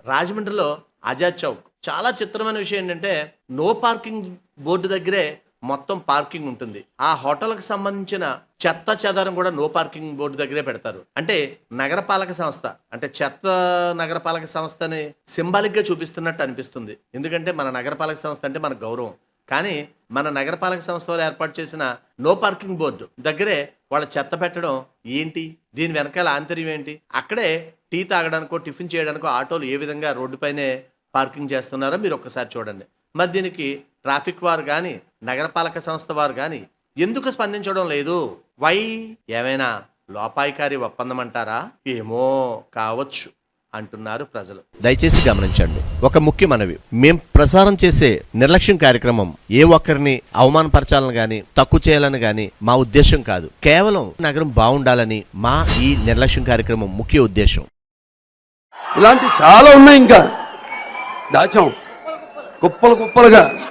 రాజమండ్రిలో ఆజాద్ చౌక్ చాలా చిత్రమైన విషయం ఏంటంటే నో పార్కింగ్ బోర్డు దగ్గరే మొత్తం పార్కింగ్ ఉంటుంది. ఆ హోటల్కి సంబంధించిన చెత్త చెదారం కూడా నో పార్కింగ్ బోర్డు దగ్గరే పెడతారు. అంటే నగరపాలక సంస్థ అంటే చెత్త నగరపాలక సంస్థని సింబాలిక్ గా చూపిస్తున్నట్టు అనిపిస్తుంది. ఎందుకంటే మన నగరపాలక సంస్థ అంటే మన గౌరవం. కానీ మన నగరపాలక సంస్థ వాళ్ళు ఏర్పాటు చేసిన నో పార్కింగ్ బోర్డు దగ్గరే వాళ్ళ చెత్త పెట్టడం ఏంటి? దీని వెనకాల ఆంతర్యం ఏంటి? అక్కడే టీ తాగడానికో టిఫిన్ చేయడానికో ఆటోలు ఏ విధంగా రోడ్డుపైనే పార్కింగ్ చేస్తున్నారో మీరు ఒక్కసారి చూడండి. మరి దీనికి ట్రాఫిక్ వారు కానీ నగరపాలక సంస్థ వారు కానీ ఎందుకు స్పందించడం లేదు? వై? ఏమైనా లోపాయికారి ఒప్పందం అంటారా? ఏమో కావచ్చు అంటున్నారు ప్రజలు. దయచేసి గమనించండి, ఒక ముఖ్య మనవి. మేం ప్రసారం చేసే నిర్లక్ష్యం కార్యక్రమం ఏ ఒక్కరిని అవమానపరచాలని గాని తక్కువ చేయాలని గాని మా ఉద్దేశం కాదు. కేవలం నగరం బాగుండాలని మా ఈ నిర్లక్ష్యం కార్యక్రమం ముఖ్య ఉద్దేశం. ఇలాంటి చాలా ఉన్నాయి, ఇంకా దాచాం కుప్పలు కుప్పలుగా.